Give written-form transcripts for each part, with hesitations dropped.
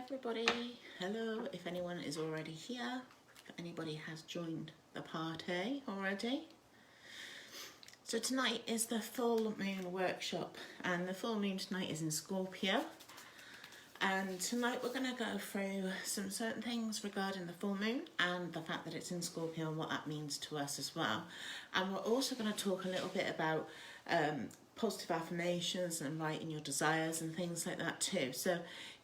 everybody. Hello, if anyone is already here, if anybody has joined the party already. So tonight is the full moon workshop, and the full moon tonight is in Scorpio. And tonight we're going to go through some certain things regarding the full moon and the fact that it's in Scorpio and what that means to us as well. And we're also going to talk a little bit about positive affirmations and writing your desires and things like that too. So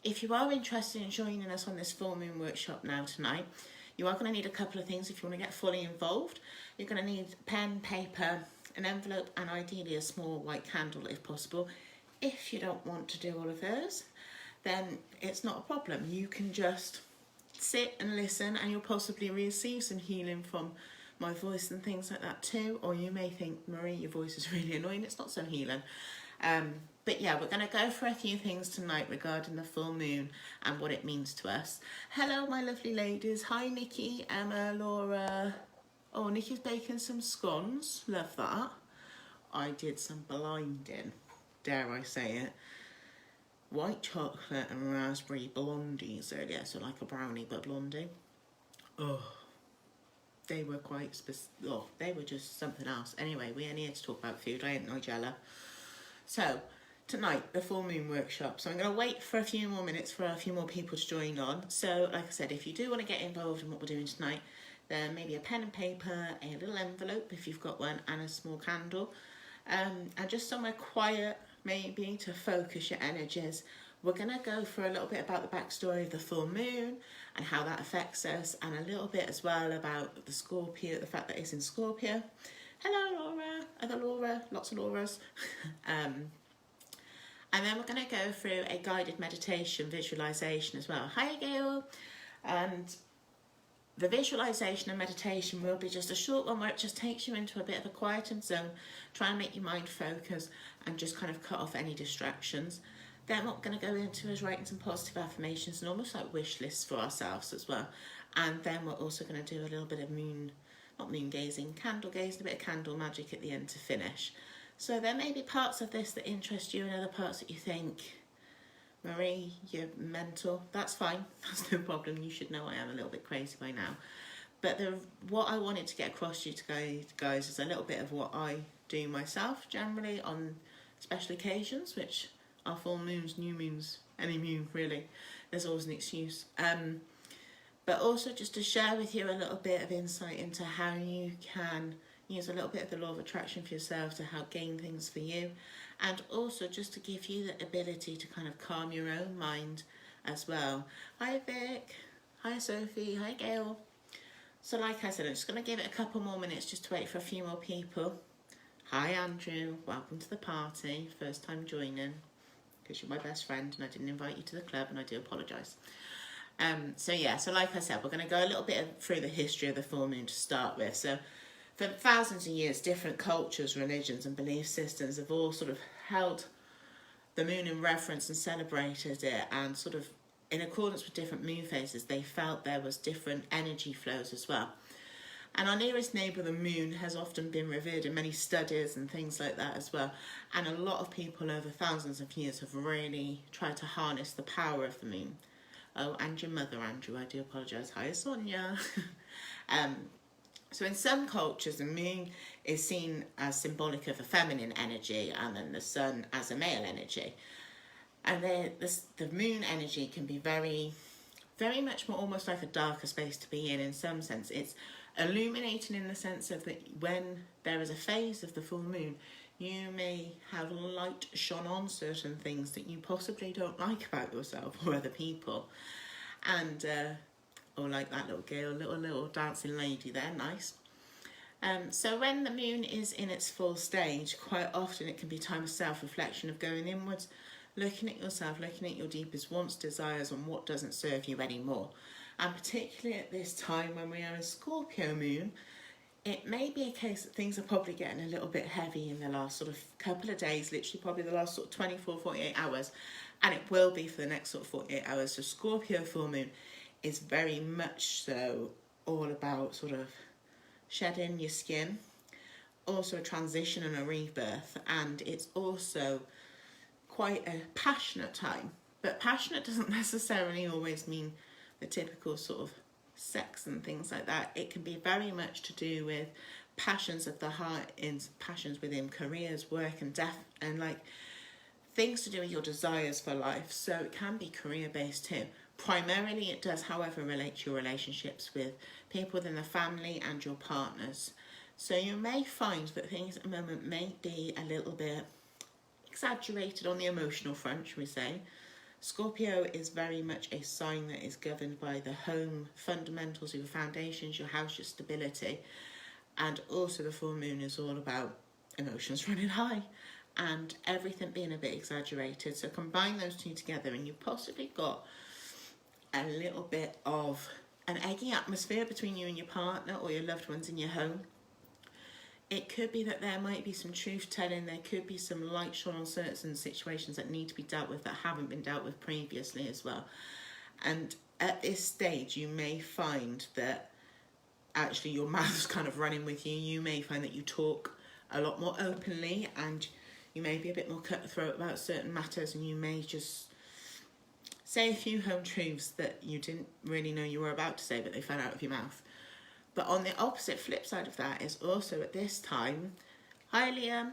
if you are interested in joining us on this full moon workshop now tonight, you are going to need a couple of things if you want to get fully involved. You're going to need pen, paper, an envelope, and ideally a small white candle if possible. If you don't want to do all of those, then it's not a problem. You can just sit and listen, and you'll possibly receive some healing from my voice and things like that too. Or you may think, Marie, your voice is really annoying. It's not so healing. But yeah, we're going to go for a few things tonight regarding the full moon and what it means to us. Hello, my lovely ladies. Hi, Nikki, Emma, Laura. Oh, Nikki's baking some scones. Love that. I did some blinding, dare I say it, white chocolate and raspberry blondies earlier. So like a brownie, but blondie. Oh, they were quite they were just something else. Anyway, we ain't here to talk about food. I ain't Nigella. So tonight, the full moon workshop. So I'm going to wait for a few more minutes for a few more people to join on. So like I said, if you do want to get involved in what we're doing tonight, then maybe a pen and paper, a little envelope if you've got one, and a small candle, and just somewhere quiet maybe to focus your energies. We're going to go for a little bit about the backstory of the full moon and how that affects us, and a little bit as well about the Scorpio, the fact that it's in Scorpio. Hello, Laura. Other Laura, lots of Lauras. And then we're going to go through a guided meditation visualization as well. Hi, Gail. And the visualization and meditation will be just a short one where it just takes you into a bit of a quietened zone, try and make your mind focus and just kind of cut off any distractions. Then what we're going to go into is writing some positive affirmations and almost like wish lists for ourselves as well. And then we're also going to do a little bit of candle gazing, a bit of candle magic at the end to finish. So there may be parts of this that interest you and other parts that you think, Marie, you're mental. That's fine. That's no problem. You should know I am a little bit crazy by now. But what I wanted to get across to you guys is a little bit of what I do myself generally on special occasions, which are full moons, new moons, any moon really. There's always an excuse. But also just to share with you a little bit of insight into how you can use a little bit of the law of attraction for yourself to help gain things for you, and also just to give you the ability to kind of calm your own mind as well. Hi Vic, hi Sophie, hi Gail. So like I said, I'm just going to give it a couple more minutes just to wait for a few more people. Hi Andrew, welcome to the party, first time joining, because you're my best friend and I didn't invite you to the club, and I do apologise. So like I said, we're going to go a little bit through the history of the full moon to start with. So for thousands of years, different cultures, religions and belief systems have all sort of held the moon in reverence and celebrated it, and sort of in accordance with different moon phases, they felt there was different energy flows as well. And our nearest neighbour, the moon, has often been revered in many studies and things like that as well. And a lot of people over thousands of years have really tried to harness the power of the moon. Oh, and your mother, Andrew, I do apologise. Hi, Sonia. So in some cultures, the moon is seen as symbolic of a feminine energy, and then the sun as a male energy. And the moon energy can be very, very much more almost like a darker space to be in some sense. It's illuminating in the sense of that when there is a phase of the full moon, you may have light shone on certain things that you possibly don't like about yourself or other people. And, like that little girl, little dancing lady there, nice. So when the moon is in its full stage, quite often it can be time of self-reflection, of going inwards, looking at yourself, looking at your deepest wants, desires, and what doesn't serve you anymore. And particularly at this time when we are in Scorpio moon, it may be a case that things are probably getting a little bit heavy in the last sort of couple of days, literally probably the last sort of 24, 48 hours. And it will be for the next sort of 48 hours. So Scorpio full moon is very much so all about sort of shedding your skin, also a transition and a rebirth. And it's also quite a passionate time But passionate doesn't necessarily always mean the typical sort of sex and things like that. It can be very much to do with passions of the heart, in passions within careers, work, and like things to do with your desires for life. So it can be career based too. Primarily it does, however, relate to your relationships with people within the family and your partners. So you may find that things at the moment may be a little bit exaggerated on the emotional front, shall we say. Scorpio is very much a sign that is governed by the home fundamentals, your foundations, your house, your stability. And also the full moon is all about emotions running high and everything being a bit exaggerated. So combine those two together and you've possibly got a little bit of an eggy atmosphere between you and your partner or your loved ones in your home. It could be that there might be some truth telling, there could be some light shone on certain situations that need to be dealt with that haven't been dealt with previously as well. And at this stage you may find that actually your mouth's kind of running with you. You may find that you talk a lot more openly and you may be a bit more cutthroat about certain matters, and you may just say a few home truths that you didn't really know you were about to say, but they fell out of your mouth. But on the opposite flip side of that is also at this time, hi Liam,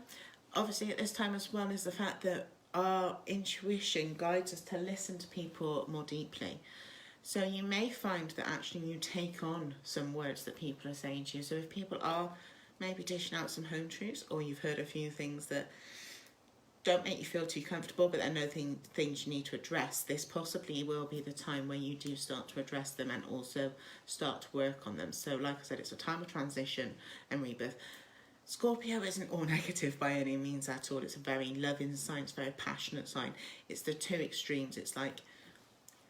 obviously at this time as well is the fact that our intuition guides us to listen to people more deeply. So you may find that actually you take on some words that people are saying to you. So if people are maybe dishing out some home truths, or you've heard a few things that don't make you feel too comfortable, but there are no things you need to address, this possibly will be the time where you do start to address them and also start to work on them. So like I said, it's a time of transition and rebirth. Scorpio isn't all negative by any means at all. It's a very loving sign, it's a very passionate sign. It's the two extremes. It's like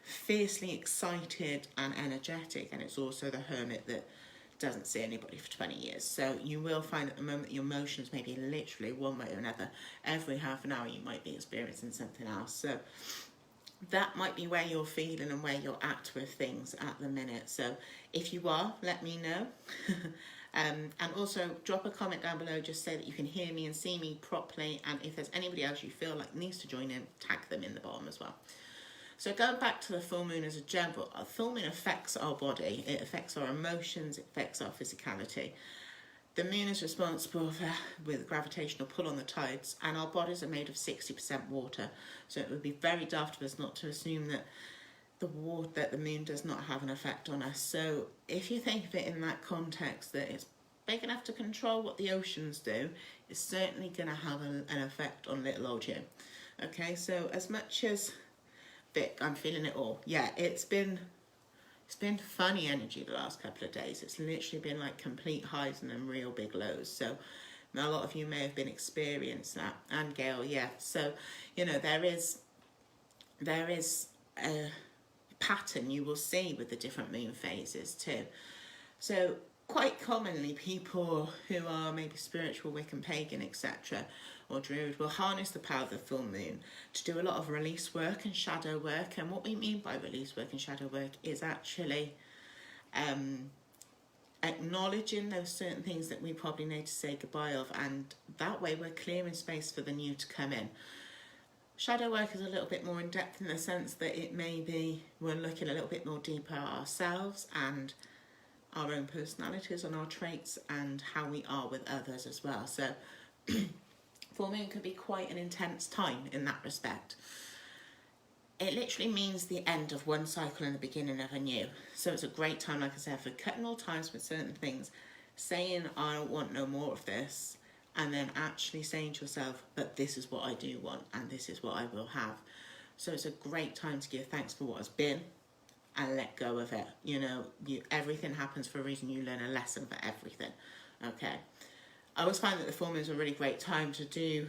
fiercely excited and energetic, and it's also the hermit that doesn't see anybody for 20 years. So you will find at the moment your emotions may be literally one way or another. Every half an hour you might be experiencing something else. So that might be where you're feeling and where you're at with things at the minute. So if you are, let me know. And also drop a comment down below, just say that you can hear me and see me properly, and if there's anybody else you feel like needs to join in, tag them in the bottom as well. So going back to the full moon as a general, a full moon affects our body, it affects our emotions, it affects our physicality. The moon is responsible for with gravitational pull on the tides, and our bodies are made of 60% water. So it would be very daft of us not to assume that the moon does not have an effect on us. So if you think of it in that context, that it's big enough to control what the oceans do, it's certainly going to have an effect on little old you. Okay, so as much as Vic, I'm feeling it all. Yeah, it's been funny energy the last couple of days. It's literally been like complete highs and then real big lows. So a lot of you may have been experiencing that. And Gail, yeah. So, you know, there is a pattern you will see with the different moon phases too. So quite commonly people who are maybe spiritual, Wiccan, pagan, etc., or druid will harness the power of the full moon to do a lot of release work and shadow work. And what we mean by release work and shadow work is actually acknowledging those certain things that we probably need to say goodbye of, and that way we're clearing space for the new to come in. Shadow work is a little bit more in depth in the sense that it may be we're looking a little bit more deeper at ourselves and our own personalities and our traits and how we are with others as well. So full moon can be quite an intense time in that respect. It literally means the end of one cycle and the beginning of a new. So it's a great time, like I said, for cutting all ties with certain things, saying I don't want no more of this, and then actually saying to yourself, but this is what I do want and this is what I will have. So it's a great time to give thanks for what has been and let go of it. You know, everything happens for a reason. You learn a lesson for everything. Okay. I always find that the full moon is a really great time to do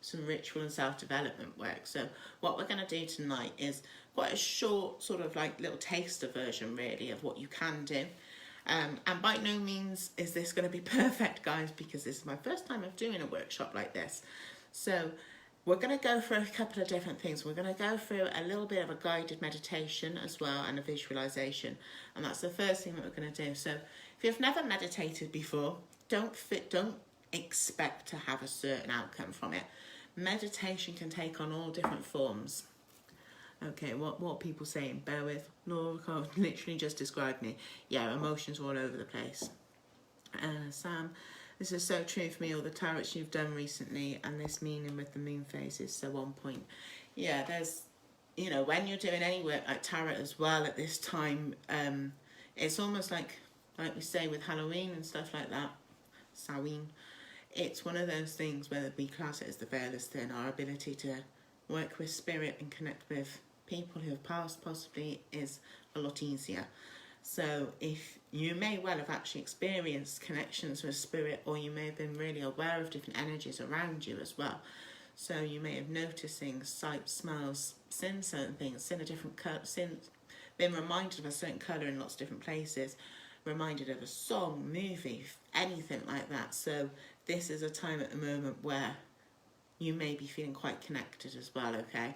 some ritual and self-development work. So what we're going to do tonight is quite a short sort of like little taster version really of what you can do. And by no means is this going to be perfect, guys, because this is my first time of doing a workshop like this. So we're going to go through a couple of different things. We're going to go through a little bit of a guided meditation as well and a visualization. And that's the first thing that we're going to do. So if you've never meditated before, don't expect to have a certain outcome from it. Meditation can take on all different forms. Okay, what are people saying? Bear with. Laura literally just described me. Yeah, emotions all over the place. Sam, this is so true for me. All the tarots you've done recently and this meaning with the moon phase is so on point. Yeah, there's, you know, when you're doing any work like tarot as well at this time, it's almost like we say with Halloween and stuff like that, Samhain, it's one of those things where we class it as the veil is thin. Our ability to work with spirit and connect with people who have passed possibly is a lot easier. So if you may well have actually experienced connections with spirit, or you may have been really aware of different energies around you as well. So you may have noticed things, sights, smells, seen certain things, seen a different colour, been reminded of a certain colour in lots of different places, reminded of a song, movie, anything like that. So this is a time at the moment where you may be feeling quite connected as well, okay?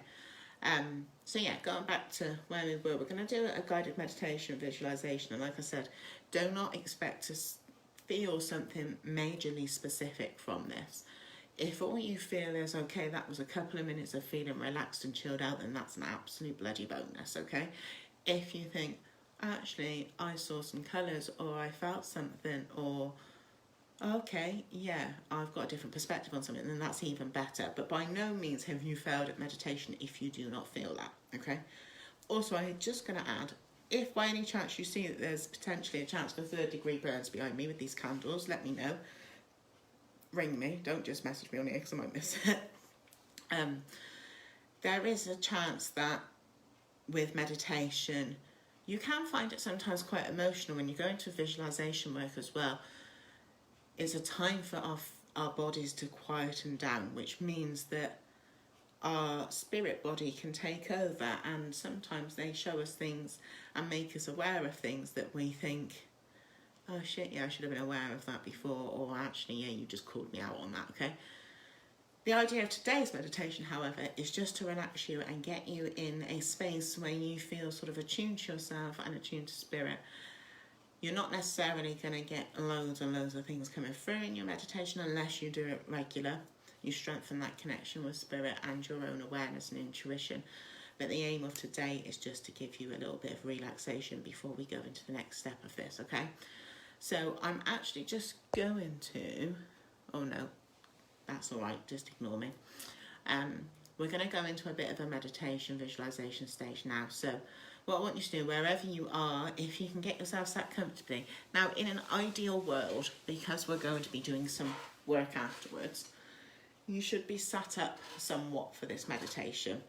So yeah, going back to where we were, we're going to do a guided meditation visualization, and like I said, do not expect to feel something majorly specific from this. If all you feel is, okay, that was a couple of minutes of feeling relaxed and chilled out, then that's an absolute bloody bonus, okay? If you think, actually, I saw some colours, or I felt something, or okay, yeah, I've got a different perspective on something, then that's even better. But by no means have you failed at meditation if you do not feel that, okay? Also, I'm just going to add, if by any chance you see that there's potentially a chance for third-degree burns behind me with these candles, let me know. Ring me, don't just message me on here because I might miss it. There is a chance that with meditation, you can find it sometimes quite emotional when you go into visualization work as well. It's a time for our bodies to quieten down, which means that our spirit body can take over, and sometimes they show us things and make us aware of things that we think, oh shit, yeah, I should have been aware of that before, or actually, yeah, you just called me out on that, okay? The idea of today's meditation, however, is just to relax you and get you in a space where you feel sort of attuned to yourself and attuned to spirit. You're not necessarily going to get loads and loads of things coming through in your meditation unless you do it regular. You strengthen that connection with spirit and your own awareness and intuition. But the aim of today is just to give you a little bit of relaxation before we go into the next step of this, okay? So I'm actually just going to... Oh no, that's all right, just ignore me. We're going to go into a bit of a meditation visualization stage now. So what I want you to do, wherever you are, if you can get yourself sat comfortably. Now, in an ideal world, because we're going to be doing some work afterwards, you should be sat up somewhat for this meditation.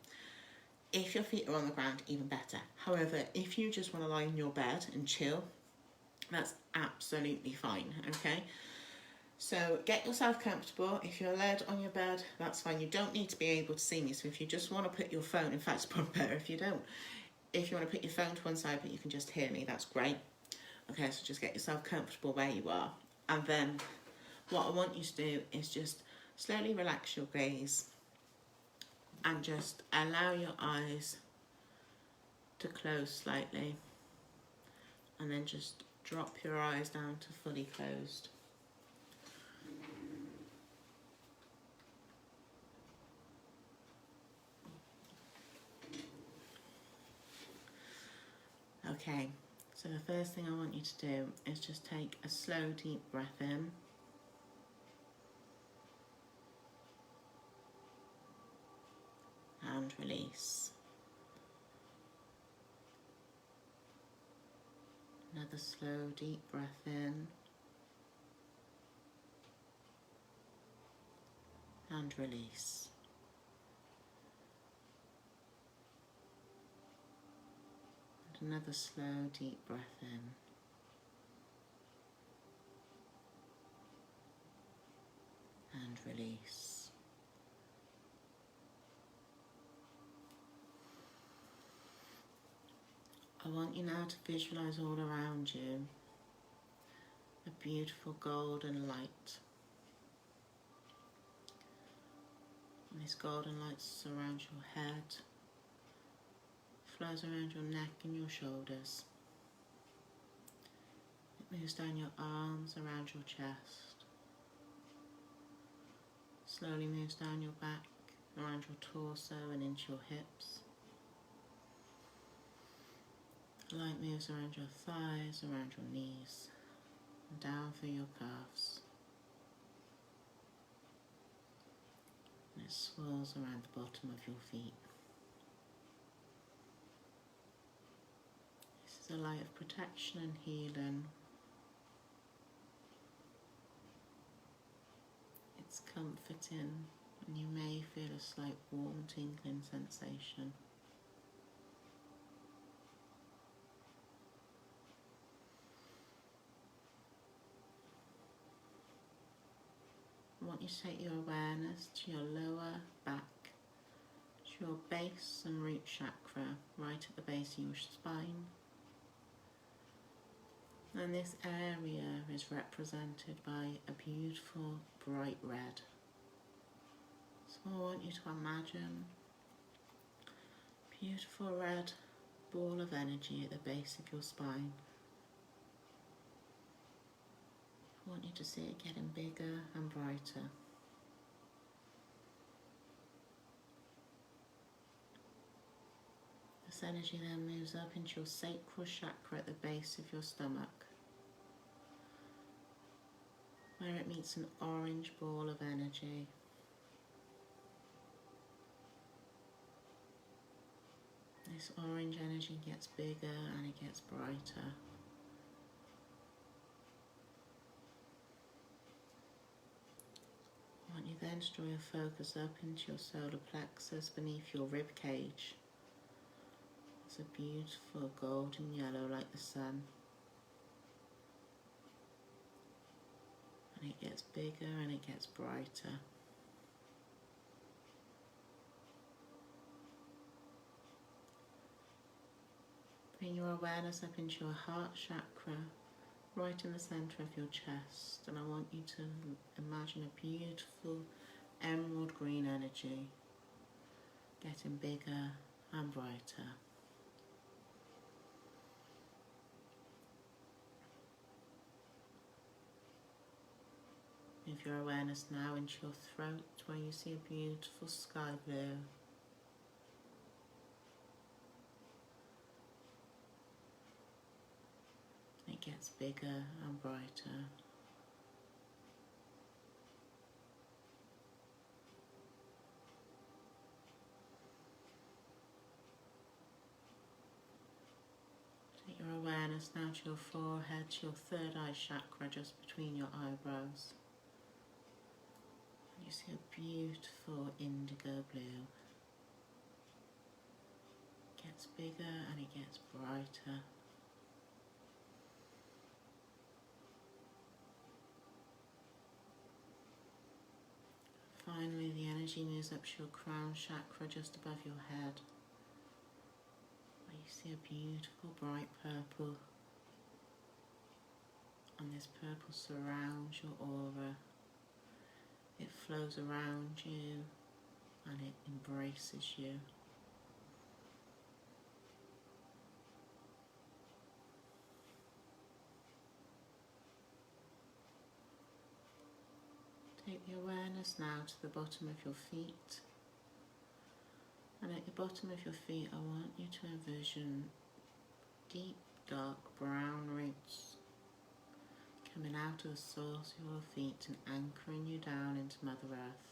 If your feet are on the ground, even better. However, if you just want to lie in your bed and chill, that's absolutely fine, okay? So get yourself comfortable. If you're laid on your bed, that's fine. You don't need to be able to see me. So if you just want to put your phone, in fact, it's probably better if you don't. If you want to put your phone to one side, but you can just hear me, that's great. Okay, so just get yourself comfortable where you are. And then what I want you to do is just slowly relax your gaze and just allow your eyes to close slightly. And then just drop your eyes down to fully closed. Okay, so the first thing I want you to do is just take a slow, deep breath in. And release. Another slow, deep breath in. And release. Another slow, deep breath in. And release. I want you now to visualize all around you a beautiful golden light. And this golden light surrounds your head, flows around your neck and your shoulders. It moves down your arms, around your chest. Slowly moves down your back, around your torso and into your hips. The light moves around your thighs, around your knees, and down through your calves. And it swirls around the bottom of your feet. This is a light of protection and healing. It's comforting, and you may feel a slight warm tingling sensation. I want you to take your awareness to your lower back, to your base and root chakra, right at the base of your spine. And this area is represented by a beautiful bright red. So I want you to imagine a beautiful red ball of energy at the base of your spine. I want you to see it getting bigger and brighter. This energy then moves up into your sacral chakra at the base of your stomach, where it meets an orange ball of energy. This orange energy gets bigger and it gets brighter. I want you then to draw your focus up into your solar plexus beneath your rib cage. It's a beautiful golden yellow like the sun. And it gets bigger and it gets brighter. Bring your awareness up into your heart chakra, right in the centre of your chest, and I want you to imagine a beautiful emerald green energy getting bigger and brighter. Move your awareness now into your throat, where you see a beautiful sky blue. It gets bigger and brighter. Take your awareness now to your forehead, to your third eye chakra, just between your eyebrows. And you see a beautiful indigo blue. It gets bigger and it gets brighter. Finally, the energy moves up to your crown chakra just above your head, where you see a beautiful bright purple, and this purple surrounds your aura. It flows around you and it embraces you. Take the awareness now to the bottom of your feet, and at the bottom of your feet I want you to envision deep dark brown roots coming out of the source of your feet and anchoring you down into Mother Earth.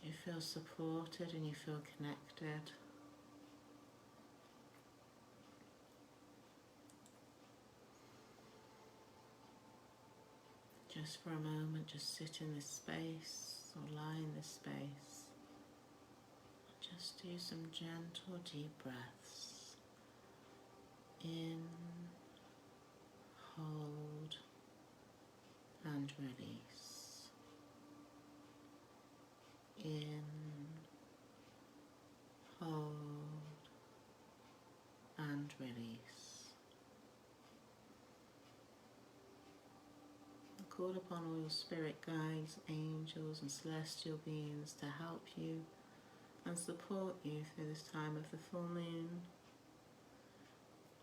You feel supported and you feel connected. Just for a moment, just sit in this space or lie in this space. Just do some gentle deep breaths. In, hold, and release. In, hold, and release. Call upon all your spirit guides, angels and celestial beings to help you and support you through this time of the full moon,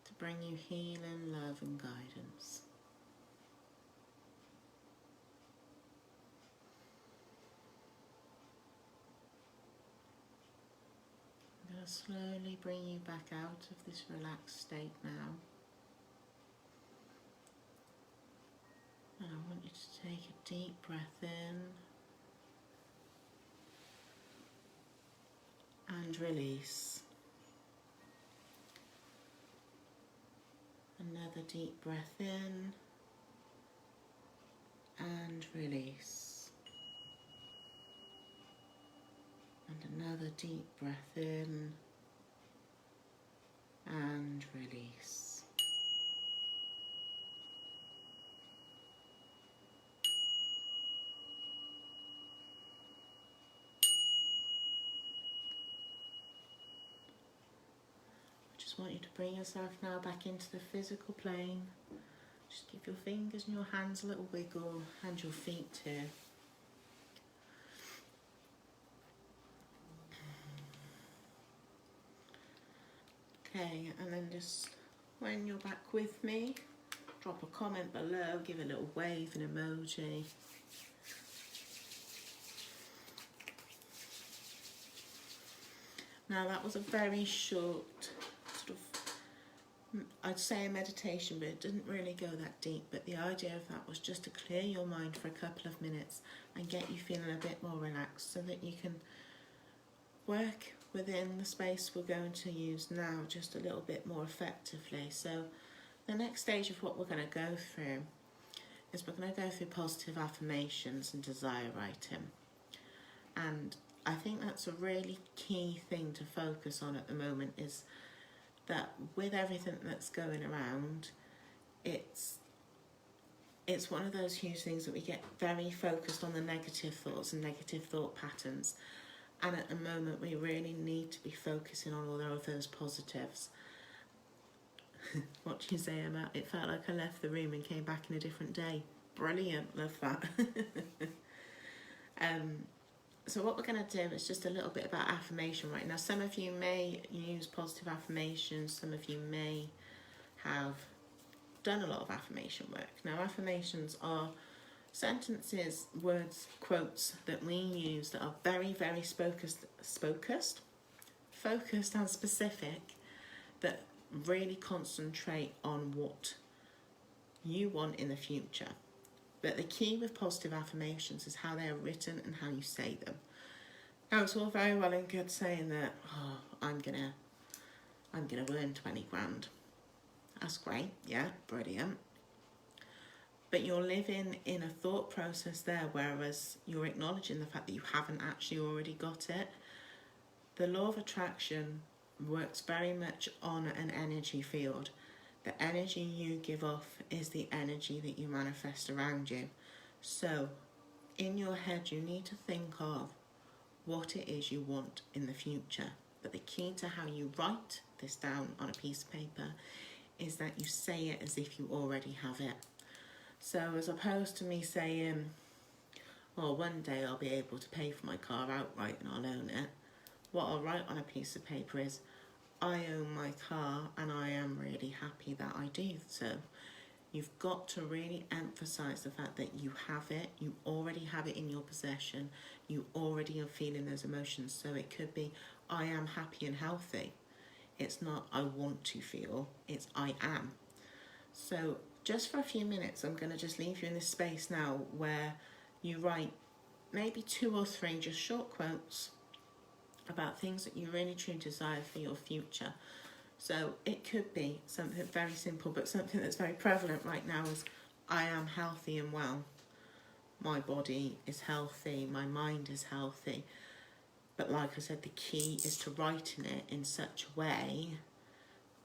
to bring you healing, love and guidance. to slowly bring you back out of this relaxed state now. And I want you to take a deep breath in and release. Another deep breath in and release. And another deep breath in and release. I just want you to bring yourself now back into the physical plane. Just give your fingers and your hands a little wiggle, and your feet too. Okay, and then just when you're back with me, drop a comment below, give a little wave, an emoji. Now that was a very short, sort of, I'd say a meditation, but it didn't really go that deep. But the idea of that was just to clear your mind for a couple of minutes and get you feeling a bit more relaxed so that you can work within the space we're going to use now just a little bit more effectively. So the next stage of what we're going to go through is we're going to go through positive affirmations and desire writing. And I think that's a really key thing to focus on at the moment, is that with everything that's going around, it's one of those huge things that we get very focused on the negative thoughts and negative thought patterns. And at the moment, we really need to be focusing on all of those positives. What do you say about it? Felt like I left the room and came back in a different day. Brilliant, love that. So what we're going to do is just a little bit about affirmation right now. Some of you may use positive affirmations. Some of you may have done a lot of affirmation work. Now, affirmations are sentences, words, quotes that we use that are very, very focused and specific, that really concentrate on what you want in the future. But the key with positive affirmations is how they're written and how you say them. Now, it's all very well and good saying that, oh, I'm gonna earn 20 grand. That's great, yeah, brilliant. But you're living in a thought process there, whereas you're acknowledging the fact that you haven't actually already got it. The law of attraction works very much on an energy field. The energy you give off is the energy that you manifest around you. So in your head, you need to think of what it is you want in the future. But the key to how you write this down on a piece of paper is that you say it as if you already have it. So as opposed to me saying, well, one day I'll be able to pay for my car outright and I'll own it, what I'll write on a piece of paper is, I own my car and I am really happy that I do so. You've got to really emphasise the fact that you have it, you already have it in your possession, you already are feeling those emotions. So it could be, I am happy and healthy. It's not I want to feel, it's I am. So just for a few minutes, I'm going to just leave you in this space now where you write maybe 2 or 3 just short quotes about things that you really truly desire for your future. So it could be something very simple, but something that's very prevalent right now is, I am healthy and well. My body is healthy, my mind is healthy. But like I said, the key is to writing it in such a way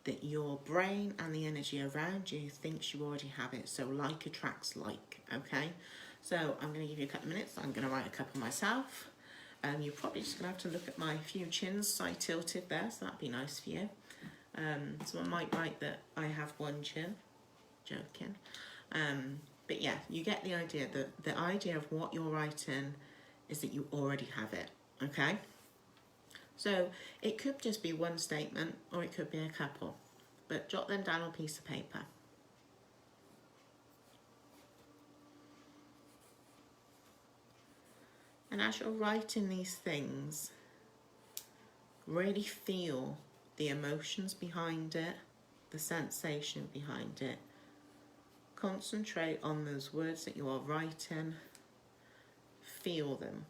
that your brain and the energy around you thinks you already have it. So like attracts like, okay? So I'm going to give you a couple of minutes. I'm going to write a couple myself. You're probably just going to have to look at my few chins side tilted there, so that'd be nice for you. So I might write that I have one chin. Joking. But yeah, you get the idea. The idea of what you're writing is that you already have it, okay? So it could just be one statement or it could be a couple, but jot them down on a piece of paper. And as you're writing these things, Really feel the emotions behind it, the sensation behind it. Concentrate on those words that you are writing. Feel them.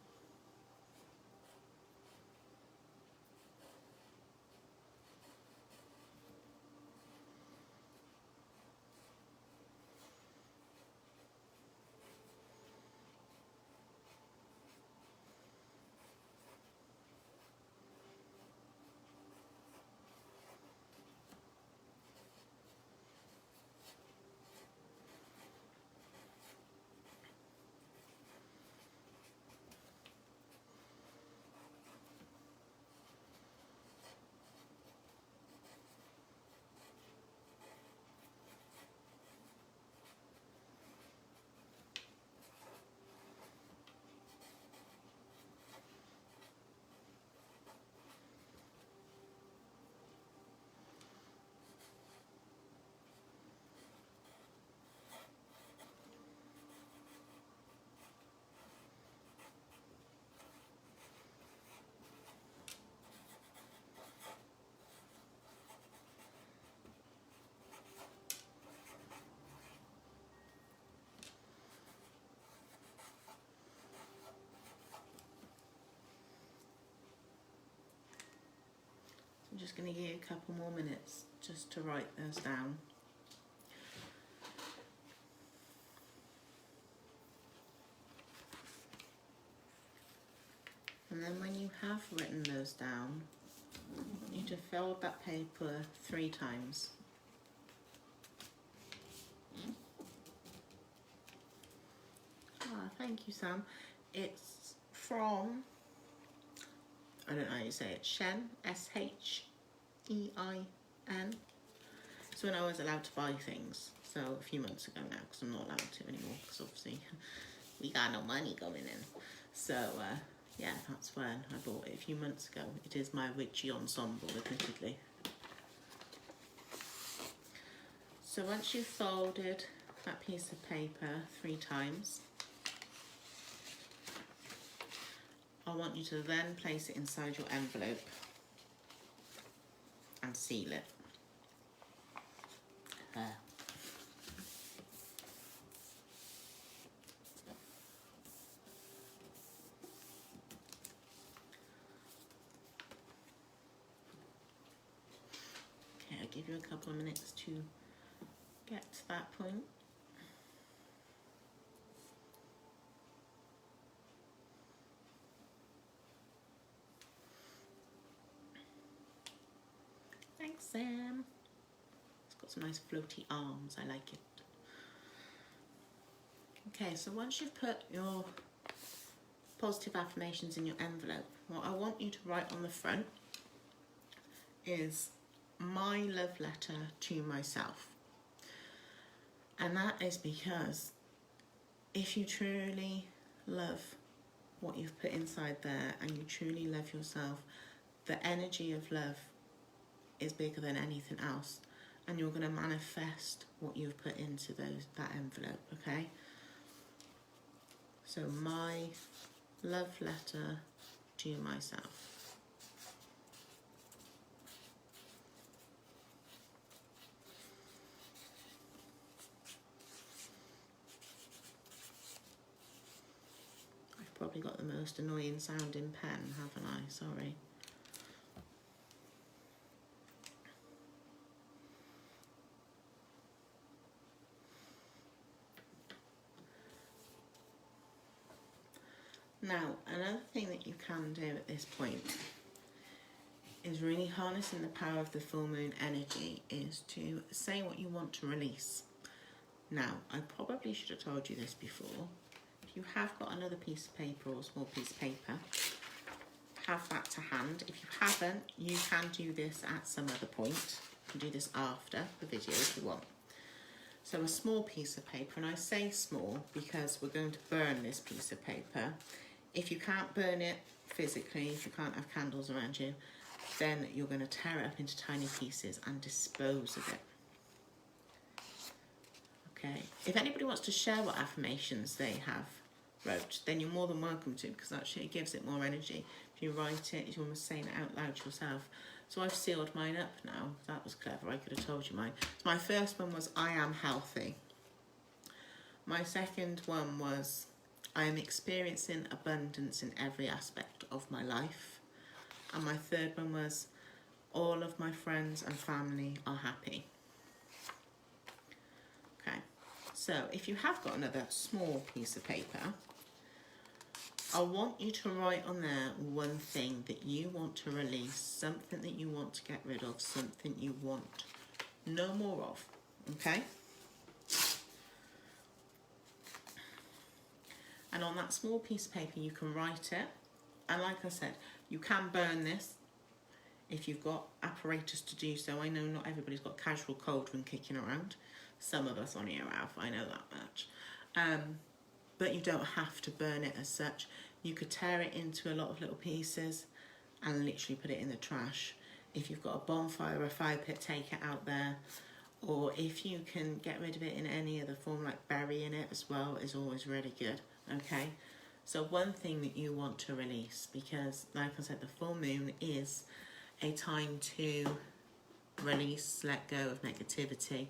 I'm just going to give you a couple more minutes just to write those down. And then when you have written those down, you need to fold that paper 3 times. Thank you, Sam. It's from, I don't know how you say it, Shen, S-H-E-I-N. It's when I was allowed to buy things, so a few months ago now, because I'm not allowed to anymore, because obviously we got no money going in. So, yeah, that's when I bought it a few months ago. It is my witchy ensemble, admittedly. So once you've folded that piece of paper 3 times, I want you to then place it inside your envelope and seal it. There. Okay, I'll give you a couple of minutes to get to that point. Thanks, Sam. It's got some nice floaty arms, I like it. Okay, so once you've put your positive affirmations in your envelope, what I want you to write on the front is my love letter to myself. And that is because if you truly love what you've put inside there and you truly love yourself, the energy of love is bigger than anything else, and you're going to manifest what you've put into that envelope, okay? So my love letter to myself. I've probably got the most annoying sounding pen, haven't I? Sorry. Now, another thing that you can do at this point is really harnessing the power of the full moon energy is to say what you want to release. Now, I probably should have told you this before. If you have got another piece of paper or a small piece of paper, have that to hand. If you haven't, you can do this at some other point. You can do this after the video if you want. So a small piece of paper, and I say small because we're going to burn this piece of paper. If you can't burn it physically, if you can't have candles around you, then you're going to tear it up into tiny pieces and dispose of it. Okay, if anybody wants to share what affirmations they have wrote, then you're more than welcome to, because actually it gives it more energy. If you write it, you're almost saying it out loud to yourself. So I've sealed mine up now. That was clever. I could have told you mine. My first one was I am healthy. My second one was I am experiencing abundance in every aspect of my life. And my third one was all of my friends and family are happy. Okay, so if you have got another small piece of paper, I want you to write on there one thing that you want to release, something that you want to get rid of, something you want no more of, okay? And on that small piece of paper, you can write it. And like I said, you can burn this if you've got apparatus to do so. I know not everybody's got casual cauldron kicking around. Some of us on here have, I know that much. But you don't have to burn it as such. You could tear it into a lot of little pieces and literally put it in the trash. If you've got a bonfire or a fire pit, take it out there. Or if you can get rid of it in any other form, like burying it as well, is always really good. Okay, so one thing that you want to release, because like I said, the full moon is a time to release, let go of negativity.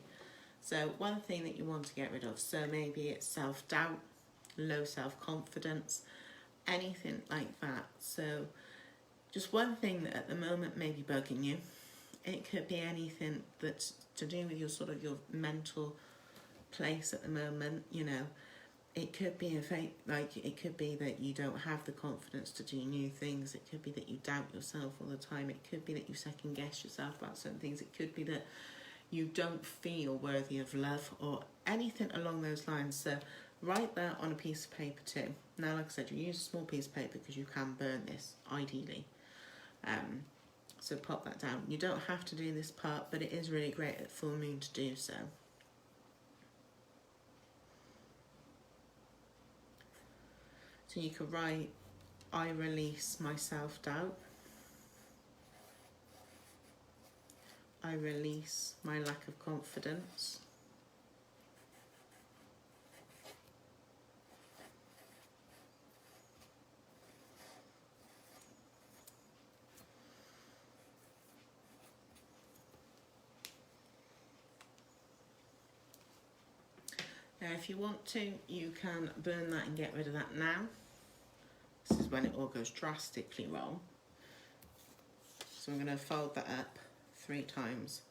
So one thing that you want to get rid of, so maybe it's self-doubt, low self-confidence, anything like that. So just one thing that at the moment may be bugging you. It could be anything that's to do with your sort of your mental place at the moment, you know. It could be it could be that you don't have the confidence to do new things. It could be that you doubt yourself all the time. It could be that you second guess yourself about certain things. It could be that you don't feel worthy of love or anything along those lines. So write that on a piece of paper too. Now, like I said, you use a small piece of paper because you can burn this, ideally. So pop that down. You don't have to do this part, but it is really great at full moon to do so. So you could write, I release my self-doubt. I release my lack of confidence. Now, if you want to, you can burn that and get rid of that now. This is when it all goes drastically wrong. So I'm going to fold that up 3 times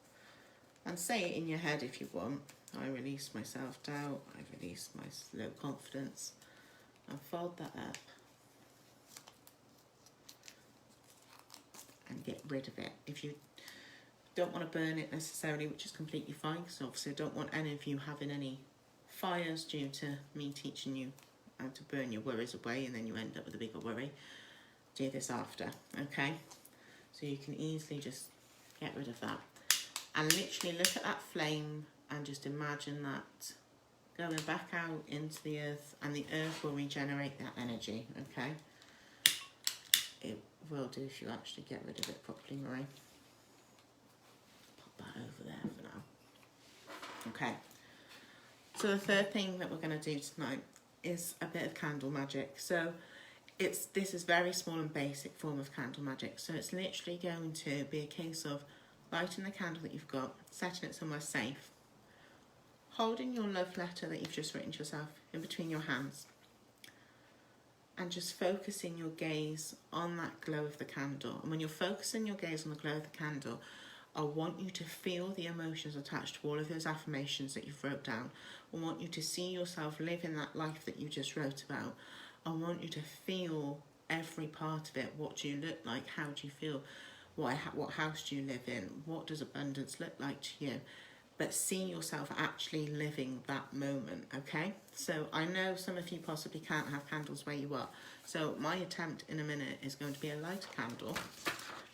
and say it in your head if you want. I release my self-doubt, I release my low confidence, and fold that up and get rid of it. If you don't want to burn it necessarily, which is completely fine, because obviously I don't want any of you having any fires due to me teaching you how to burn your worries away and then you end up with a bigger worry. Do this after, okay? So you can easily just get rid of that. And literally look at that flame and just imagine that going back out into the earth, and the earth will regenerate that energy, okay? It will do if you actually get rid of it properly, Marie. Pop that over there for now. Okay. So the third thing that we're going to do tonight is a bit of candle magic. So this is very small and basic form of candle magic. So it's literally going to be a case of lighting the candle that you've got, setting it somewhere safe, holding your love letter that you've just written to yourself in between your hands, and just focusing your gaze on that glow of the candle. And when you're focusing your gaze on the glow of the candle, I want you to feel the emotions attached to all of those affirmations that you've wrote down. I want you to see yourself living that life that you just wrote about. I want you to feel every part of it. What do you look like? How do you feel? What house do you live in? What does abundance look like to you? But see yourself actually living that moment, okay? So I know some of you possibly can't have candles where you are. So my attempt in a minute is going to be a lighter candle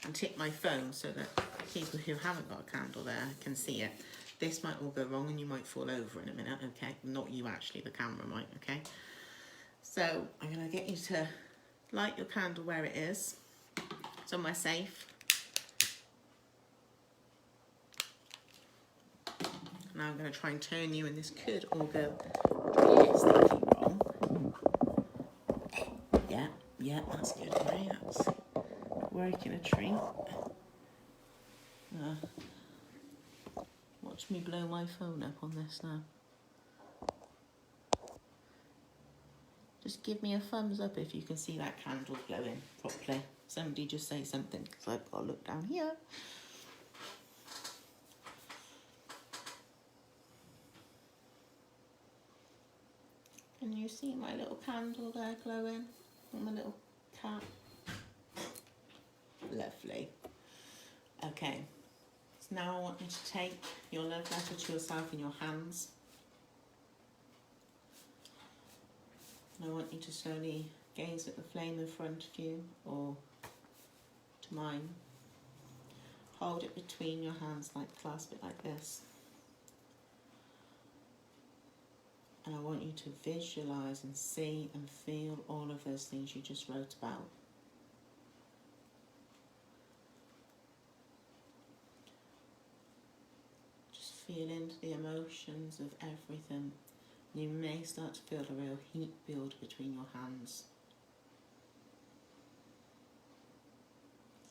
and tip my phone so that people who haven't got a candle there can see it. This might all go wrong and you might fall over in a minute, okay? Not you actually, the camera might, okay? So I'm gonna get you to light your candle where it is, somewhere safe. Now I'm gonna try and turn you, and this could all go realistically wrong. Yeah, that's good, right? That's working a treat. Watch me blow my phone up on this now. Just give me a thumbs up if you can see that candle glowing properly. Somebody just say something, because I've got to look down here. Can you see my little candle there glowing? And my little cat? Lovely. Okay, so now I want you to take your love letter to yourself in your hands. And I want you to slowly gaze at the flame in front of you, or to mine. Hold it between your hands, like clasp it like this. And I want you to visualise and see and feel all of those things you just wrote about. Just feel into the emotions of everything. You may start to feel a real heat build between your hands.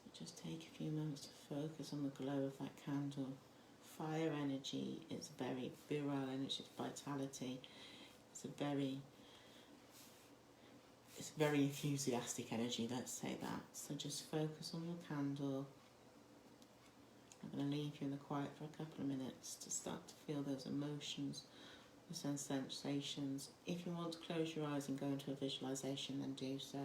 So just take a few moments to focus on the glow of that candle. Fire energy is very virile energy, it's vitality. It's very enthusiastic energy, let's say that. So just focus on your candle. I'm going to leave you in the quiet for a couple of minutes to start to feel those emotions, the sensations. If you want to close your eyes and go into a visualization, then do so.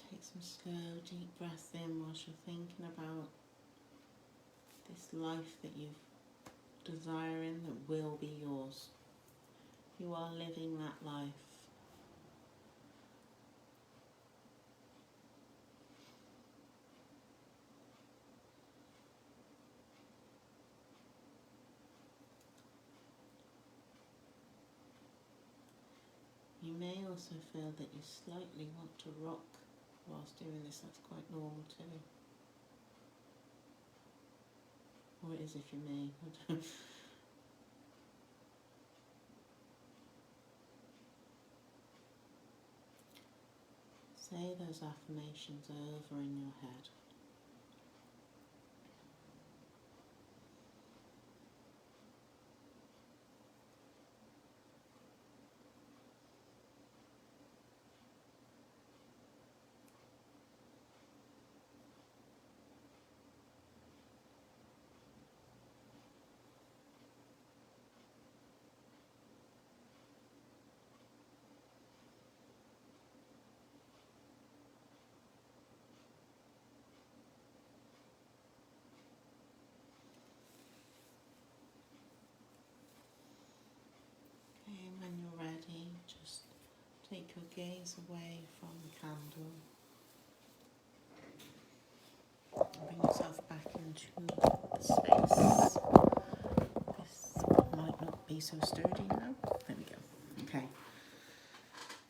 Take some slow, deep breaths in whilst you're thinking about this life that you're desiring that will be yours. You are living that life. You may also feel that you slightly want to rock whilst doing this. That's quite normal too. Or it is if you may. Say those affirmations over in your head. When you're ready, just take your gaze away from the candle. Bring yourself back into the space. This might not be so sturdy now. There we go. Okay.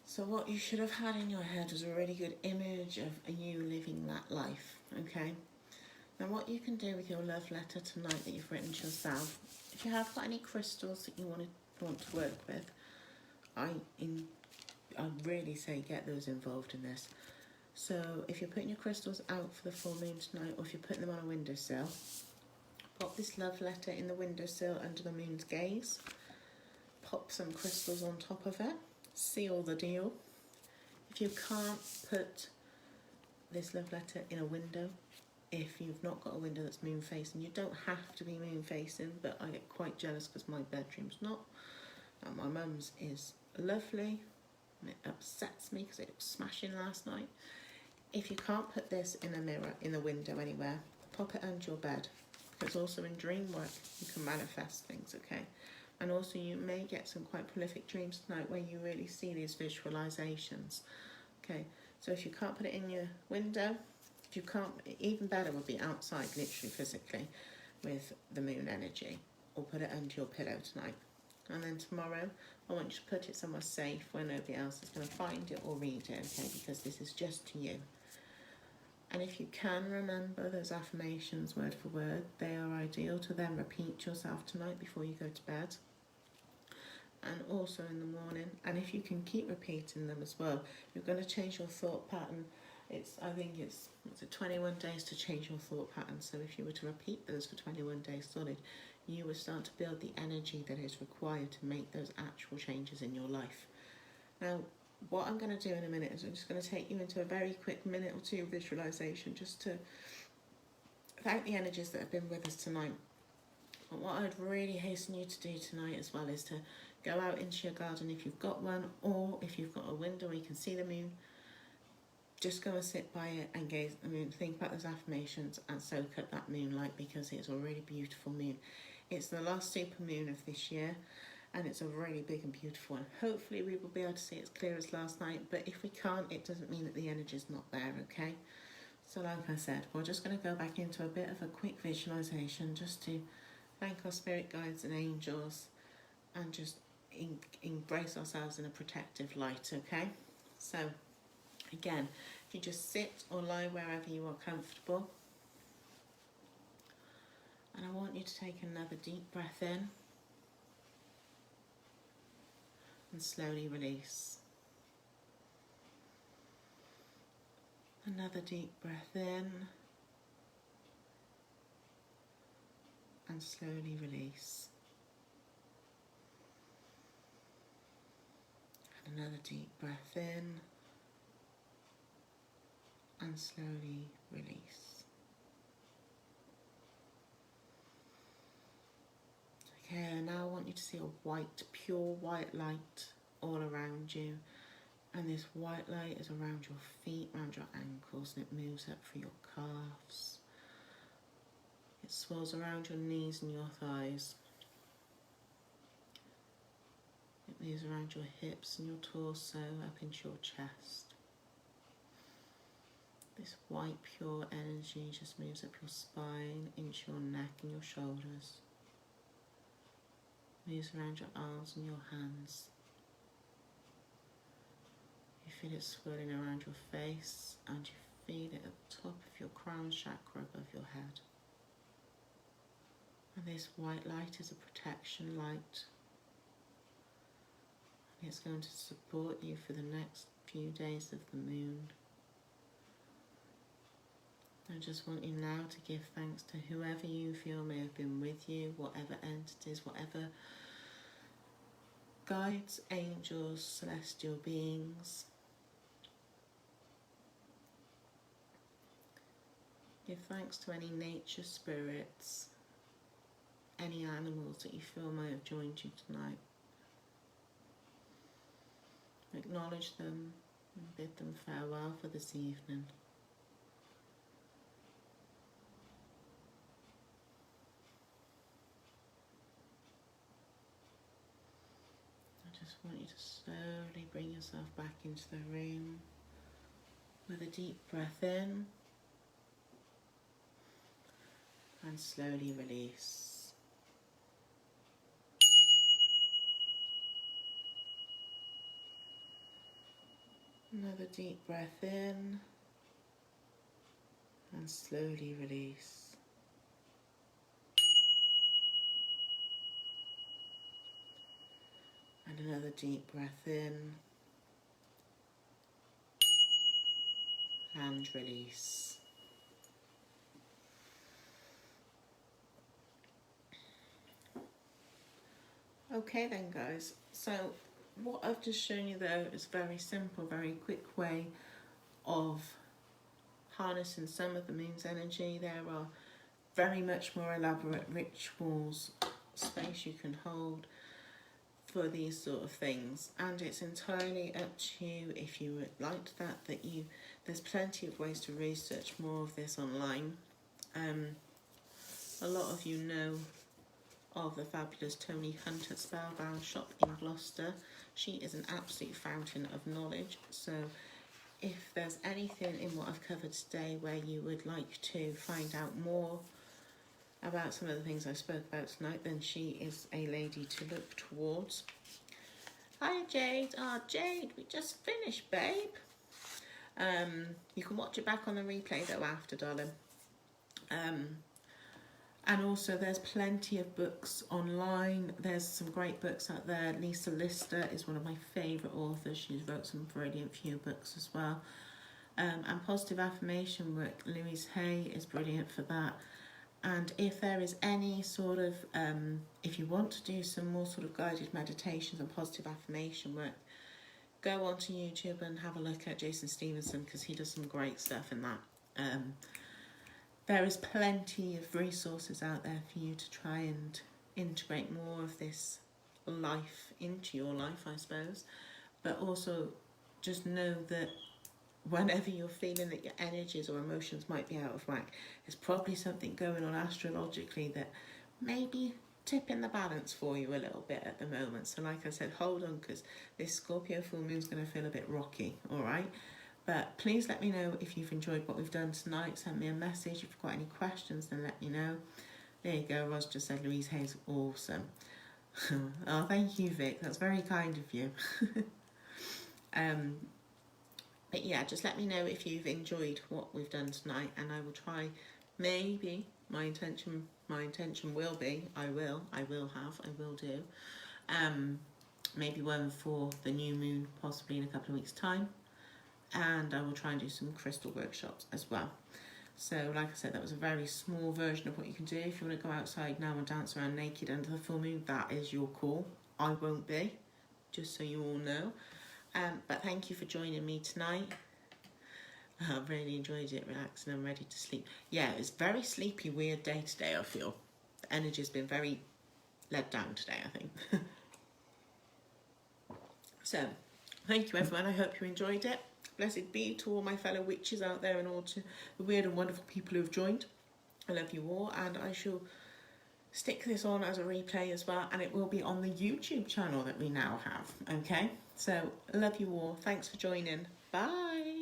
So what you should have had in your head was a really good image of you living that life. Okay. Now what you can do with your love letter tonight that you've written to yourself, if you have got any crystals that you want to work with, I really say get those involved in this. So if you're putting your crystals out for the full moon tonight, or if you're putting them on a windowsill, pop this love letter in the windowsill under the moon's gaze, pop some crystals on top of it, seal the deal. If you can't put this love letter in a window, if you've not got a window that's moon facing, you don't have to be moon facing, but I get quite jealous because my bedroom's not. And my mum's is lovely, and it upsets me because it was smashing last night. If you can't put this in a mirror, in a window anywhere, pop it under your bed. Because also in dream work, you can manifest things, okay? And also you may get some quite prolific dreams tonight where you really see these visualizations, okay? So if you can't put it in your window, if you can't, even better would be outside, literally physically, with the moon energy, or put it under your pillow tonight. And then tomorrow, I want you to put it somewhere safe where nobody else is going to find it or read it, okay? Because this is just to you. And if you can remember those affirmations word for word, they are ideal to then repeat yourself tonight before you go to bed. And also in the morning. And if you can keep repeating them as well, you're going to change your thought pattern. I think it's 21 days to change your thought pattern. So if you were to repeat those for 21 days solid, you will start to build the energy that is required to make those actual changes in your life. Now, what I'm going to do in a minute is I'm just going to take you into a very quick minute or two visualization just to thank the energies that have been with us tonight. And what I'd really hasten you to do tonight as well is to go out into your garden if you've got one, or if you've got a window where you can see the moon, just go and sit by it and gaze at the moon, think about those affirmations and soak up that moonlight, because it's a really beautiful moon. It's the last super moon of this year, and it's a really big and beautiful one. Hopefully we will be able to see it as clear as last night, but if we can't, it doesn't mean that the energy is not there, okay? So like I said, we're just going to go back into a bit of a quick visualization just to thank our spirit guides and angels and just embrace ourselves in a protective light, okay? So again, if you just sit or lie wherever you are comfortable, and I want you to take another deep breath in and slowly release. Another deep breath in and slowly release. And another deep breath in and slowly release. Okay, and now I want you to see a white, pure white light all around you. And this white light is around your feet, around your ankles, and it moves up through your calves. It swirls around your knees and your thighs. It moves around your hips and your torso, up into your chest. This white, pure energy just moves up your spine, into your neck and your shoulders. Moves around your arms and your hands. You feel it swirling around your face, and you feel it at the top of your crown chakra above your head. And this white light is a protection light. And it's going to support you for the next few days of the moon. I just want you now to give thanks to whoever you feel may have been with you, whatever entities, whatever guides, angels, celestial beings. Give thanks to any nature spirits, any animals that you feel may have joined you tonight. Acknowledge them and bid them farewell for this evening. I just want you to slowly bring yourself back into the room with a deep breath in and slowly release. Another deep breath in and slowly release. And another deep breath in and release. Okay then guys, so what I've just shown you there is a very simple, very quick way of harnessing some of the moon's energy. There are very much more elaborate rituals, space you can hold for these sort of things, and it's entirely up to you if you would like that. There's plenty of ways to research more of this online. A lot of you know of the fabulous Tony Hunter Spellbound shop in Gloucester. She is an absolute fountain of knowledge, so if there's anything in what I've covered today where you would like to find out more about some of the things I spoke about tonight, then she is a lady to look towards. Hi Jade. Jade, we just finished, babe. You can watch it back on the replay though after, darling. And also there's plenty of books online. There's some great books out there. Lisa Lister is one of my favourite authors. She's wrote some brilliant few books as well. And positive affirmation work, Louise Hay is brilliant for that. And if there is any sort of, if you want to do some more sort of guided meditations and positive affirmation work, go onto YouTube and have a look at Jason Stevenson, because he does some great stuff in that. There is plenty of resources out there for you to try and integrate more of this life into your life, I suppose. But also just know that whenever you're feeling that your energies or emotions might be out of whack, there's probably something going on astrologically that may be tipping the balance for you a little bit at the moment. So like I said, hold on, because this Scorpio full moon is going to feel a bit rocky, all right? But please let me know if you've enjoyed what we've done tonight. Send me a message. If you've got any questions, then let me know. There you go. Roz just said Louise Hay's awesome. Oh, thank you, Vic. That's very kind of you. But yeah, just let me know if you've enjoyed what we've done tonight, and I will try. Maybe my intention will be, I will do. Maybe one for the new moon, possibly in a couple of weeks' time. And I will try and do some crystal workshops as well. So like I said, that was a very small version of what you can do. If you want to go outside now and dance around naked under the full moon, that is your call. I won't be, just so you all know. But thank you for joining me tonight. I've really enjoyed it, relaxing. I'm ready to sleep. Yeah, it's a very sleepy, weird day today, I feel. The energy has been very let down today, I think. So, thank you everyone. I hope you enjoyed it. Blessed be to all my fellow witches out there and all to the weird and wonderful people who have joined. I love you all, and I shall stick this on as a replay as well, and it will be on the YouTube channel that we now have, okay? So, love you all. Thanks for joining. Bye.